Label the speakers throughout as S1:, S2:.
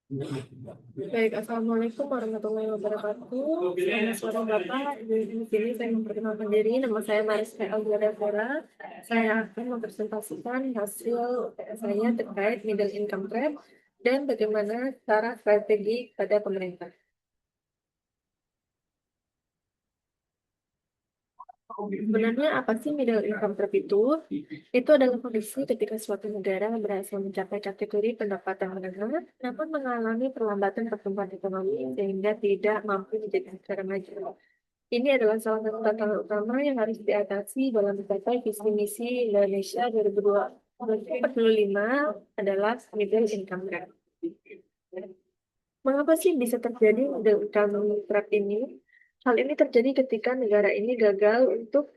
S1: Baik, Assalamualaikum warahmatullahi wabarakatuh. Selamat sore Bapak. Di sini saya memperkenalkan diri. Nama saya Mariska Aldiara Vera. Saya akan mempresentasikan hasil saya terkait middle income trap dan bagaimana cara strategi pada pemerintah. Sebenarnya apa sih middle income trap itu? Itu adalah kondisi ketika suatu negara berhasil mencapai kategori pendapatan menengah, namun mengalami perlambatan pertumbuhan ekonomi sehingga tidak mampu menjadi negara maju. Ini adalah salah satu tantangan utama yang harus diatasi dalam mencapai visi misi Indonesia 2045 adalah middle income trap. Mengapa sih bisa terjadi middle income trap ini? Hal ini terjadi ketika negara ini gagal untuk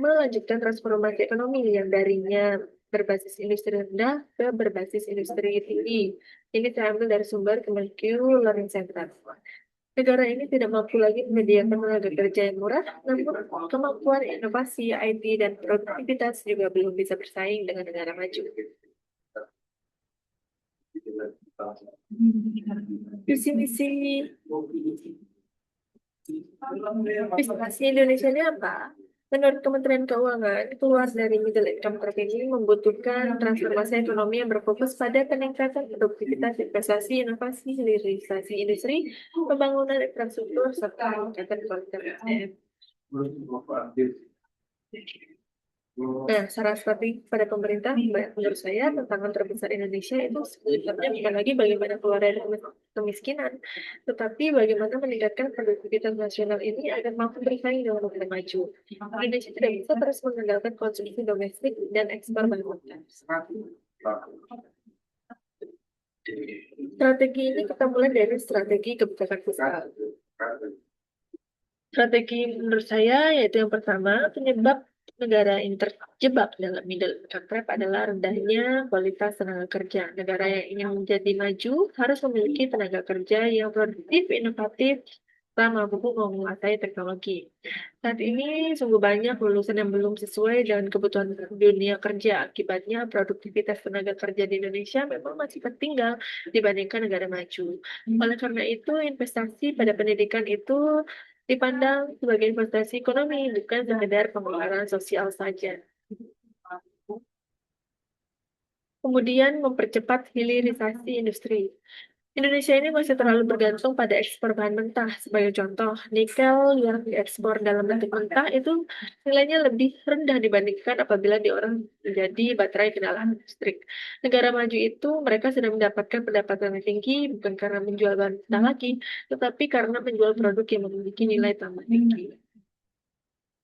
S1: melanjutkan transformasi ekonomi yang darinya berbasis industri rendah ke berbasis industri tinggi. Ini saya ambil dari sumber Kemenkeu Learning Center. Negara ini tidak mampu lagi menyediakan tenaga kerja yang murah, namun kemampuan inovasi, IT, dan produktivitas juga belum bisa bersaing dengan negara maju. Visi misi investasi Indonesia ini apa? Menurut Kementerian Keuangan, keluar dari middle income trap ini membutuhkan transformasi ekonomi yang berfokus pada peningkatan produktivitas investasi, inovasi, hilirisasi industri, pembangunan infrastruktur, serta peningkatan kualitas SDM. Nah, saran strategi pada pemerintah, menurut saya, tantangan terbesar Indonesia itu sebenarnya bukan lagi bagaimana keluar dari kemiskinan, tetapi bagaimana meningkatkan produktivitas nasional ini agar mampu bersaing dengan negara maju. Indonesia tidak bisa terus mengandalkan konsumsi domestik dan ekspor bahan mentah. Strategi ini kita mulai dari strategi kebijakan fiskal. Strategi menurut saya yaitu yang pertama, penyebab negara ini terjebak dalam middle income trap adalah rendahnya kualitas tenaga kerja. Negara yang ingin menjadi maju harus memiliki tenaga kerja yang produktif, inovatif, serta mampu menguasai teknologi. Saat ini sungguh banyak lulusan yang belum sesuai dengan kebutuhan dunia kerja. Akibatnya produktivitas tenaga kerja di Indonesia memang masih tertinggal dibandingkan negara maju. Oleh karena itu, investasi pada pendidikan itu dipandang sebagai investasi ekonomi, bukan sekedar pengeluaran sosial saja. Kemudian mempercepat hilirisasi industri. Indonesia ini masih terlalu bergantung pada ekspor bahan mentah. Sebagai contoh, nikel yang diekspor dalam bentuk mentah itu nilainya lebih rendah dibandingkan apabila diolah menjadi baterai kendaraan listrik. Negara maju itu mereka sudah mendapatkan pendapatan yang tinggi bukan karena menjual bahan mentah lagi, tetapi karena menjual produk yang memiliki nilai tambah tinggi.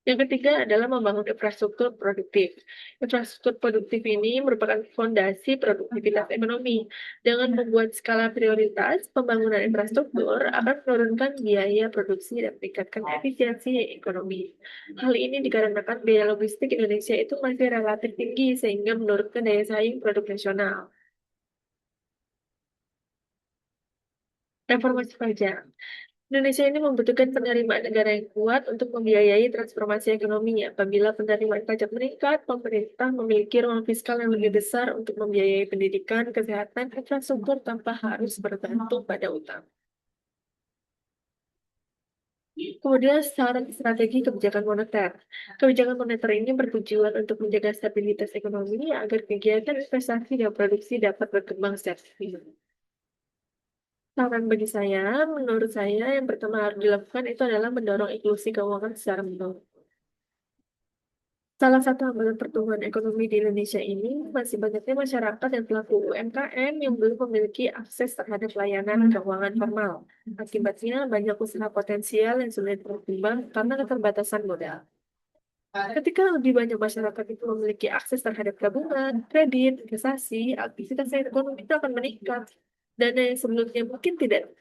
S1: Yang ketiga adalah membangun infrastruktur produktif. Infrastruktur produktif ini merupakan fondasi produktivitas ekonomi. Dengan membuat skala prioritas, pembangunan infrastruktur akan menurunkan biaya produksi dan meningkatkan efisiensi ekonomi. Hal ini dikarenakan biaya logistik Indonesia itu masih relatif tinggi sehingga menurunkan daya saing produk nasional. Reformasi pajak. Indonesia ini membutuhkan penerimaan negara yang kuat untuk membiayai transformasi ekonomi. Apabila penerimaan pajak meningkat, pemerintah memiliki ruang fiskal yang lebih besar untuk membiayai pendidikan, kesehatan, infrastruktur tanpa harus bergantung pada utang. Kemudian saran strategi kebijakan moneter. Kebijakan moneter ini bertujuan untuk menjaga stabilitas ekonomi agar kegiatan investasi dan produksi dapat berkembang secara efisien. Saran bagi saya, menurut saya yang pertama harus dilakukan itu adalah mendorong inklusi keuangan secara menyeluruh. Salah satu hambatan pertumbuhan ekonomi di Indonesia ini masih banyaknya masyarakat dan pelaku UMKM yang belum memiliki akses terhadap layanan keuangan formal. Akibatnya, banyak usaha potensial yang sulit berkembang karena keterbatasan modal. Ketika lebih banyak masyarakat itu memiliki akses terhadap tabungan, kredit, investasi, aktivitas ekonomi itu akan meningkat. Dana yang sebelumnya mungkin tidak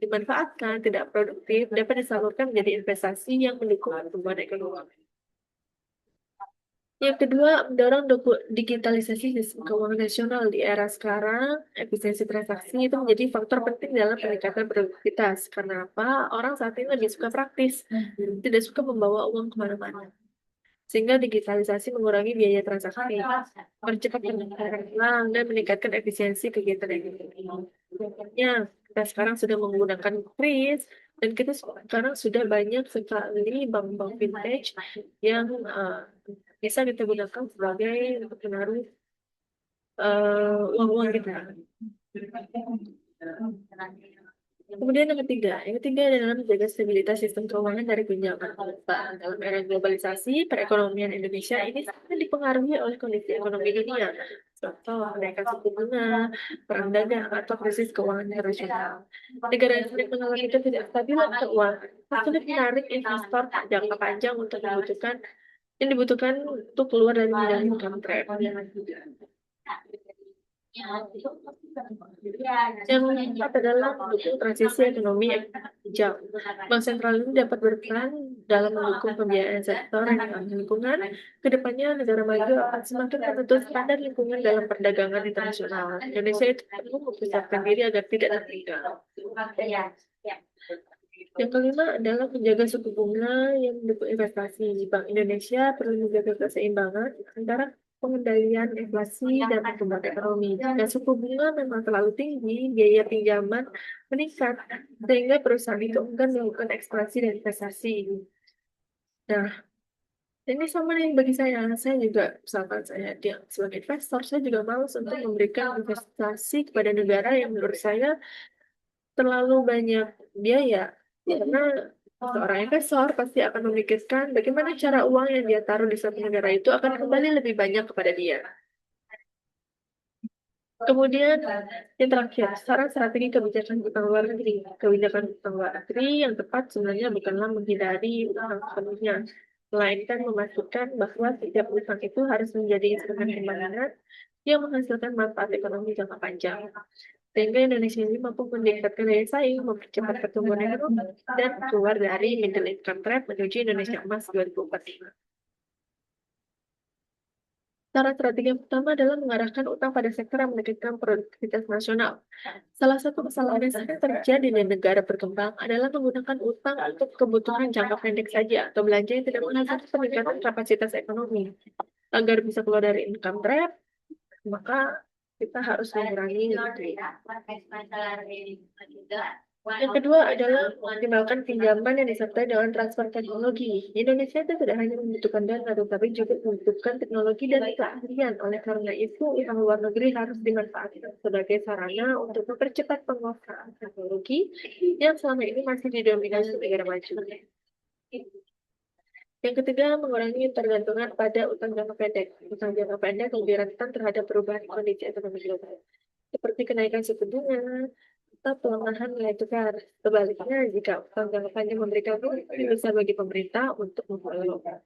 S1: dimanfaatkan, tidak produktif, dapat disalurkan menjadi investasi yang mendukung pertumbuhan ekonomi. Yang kedua, mendorong digitalisasi sistem keuangan nasional di era sekarang. Efisiensi transaksi itu menjadi faktor penting dalam peningkatan produktivitas. Karena apa? Orang saat ini lebih suka praktis, tidak suka membawa uang kemana-mana. Sehingga digitalisasi mengurangi biaya transaksi, mempercepat penukaran uang, dan meningkatkan efisiensi kegiatan ekonomi. Ya, kita sekarang sudah menggunakan kris, dan kita sekarang sudah banyak sekali bank-bank vintage yang bisa kita gunakan sebagai untuk menaruh uang-uang kita. Kemudian yang ketiga adalah menjaga stabilitas sistem keuangan dari guncangan global. Dalam era globalisasi, perekonomian Indonesia ini sangat dipengaruhi oleh kondisi ekonomi dunia. Contoh, kenaikan suku bunga, perang dagang, atau krisis keuangan internasional. Negara yang sering mengalami ketidakstabilan keuangan, sulit menarik investor jangka panjang untuk yang dibutuhkan untuk keluar dari bidang income trap. Yang keempat adalah mendukung transisi ekonomi yang hijau. Bank sentral ini dapat berperan dalam mendukung pembiayaan sektor yang ramah lingkungan. Kedepannya negara maju akan semakin menuntut standar lingkungan dalam perdagangan internasional. Indonesia itu perlu mempersiapkan diri agar tidak tertinggal. Yang kelima adalah menjaga suku bunga yang mendukung investasi. Bank Indonesia perlu menjaga keseimbangan antara pengendalian inflasi dan pertumbuhan ekonomi. Jika suku bunga memang terlalu tinggi, biaya pinjaman meningkat, sehingga perusahaan itu enggan melakukan ekspansi dan investasi. Nah, ini sama nih bagi saya. Saya juga, misalkan saya dia sebagai investor, saya juga malas untuk memberikan investasi kepada negara yang menurut saya terlalu banyak biaya. Karena seorang investor pasti akan memikirkan bagaimana cara uang yang dia taruh di suatu negara itu akan kembali lebih banyak kepada dia. Kemudian yang terakhir, saran strategi kebijakan utang luar negeri. Kebijakan utang luar negeri yang tepat sebenarnya bukanlah menghindari utang sepenuhnya, melainkan memastikan bahwa setiap utang itu harus menjadi instrumen pembangunan yang menghasilkan manfaat ekonomi jangka panjang. Sehingga Indonesia ini mampu meningkatkan daya saing, mempercepat pertumbuhan ekonomi, dan keluar dari middle income trap menuju Indonesia Emas 2045. Cara strategi yang pertama adalah mengarahkan utang pada sektor yang meningkatkan produktivitas nasional. Salah satu kesalahan yang sering terjadi di negara berkembang adalah menggunakan utang untuk kebutuhan jangka pendek saja atau belanja yang tidak menghasilkan peningkatan kapasitas ekonomi. Agar bisa keluar dari income trap, maka kita harus mengurangi itu. Yang kedua adalah mengoptimalkan pinjaman yang disertai dengan transfer teknologi. Indonesia itu tidak hanya membutuhkan dana, tetapi juga membutuhkan teknologi dan keahlian. Oleh karena itu, utang luar negeri harus dimanfaatkan sebagai sarana untuk mempercepat penguasaan teknologi yang selama ini masih didominasi negara maju. Yang ketiga, mengurangi ketergantungan pada utang jangka pendek. Utang jangka pendek lebih rentan terhadap perubahan kondisi ekonomi global, seperti kenaikan suku bunga atau pelemahan nilai tukar. Sebaliknya, jika utang jangka panjang memberikan ruang bisa bagi pemerintah untuk mengelola.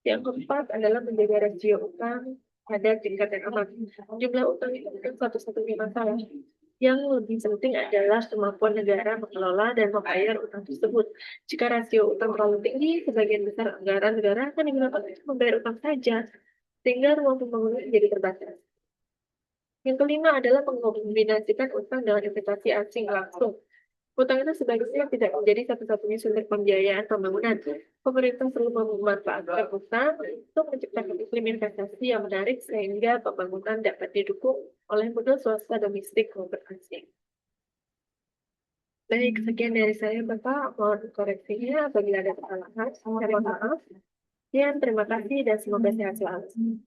S1: Yang keempat adalah menjaga rasio utang pada tingkat yang aman. Jumlah utang itu bukan satu-satunya masalah. Yang lebih penting adalah kemampuan negara mengelola dan membayar utang tersebut. Jika rasio utang terlalu tinggi, sebagian besar anggaran negara akan digunakan untuk membayar utang saja, sehingga ruang pembangunan menjadi terbatas. Yang kelima adalah mengombinasikan utang dengan investasi asing langsung. Utang itu sebaiknya tidak menjadi satu-satunya sumber pembiayaan pembangunan. Pemerintah perlu memanfaatkan utang untuk menciptakan iklim investasi yang menarik sehingga pembangunan dapat didukung oleh modal swasta domestik maupun asing. Baik, sekian dari saya, Bapak. Mohon koreksinya apabila ada kesalahan. Saya mohon maaf. Sekian, terima kasih dan semoga sehat selalu.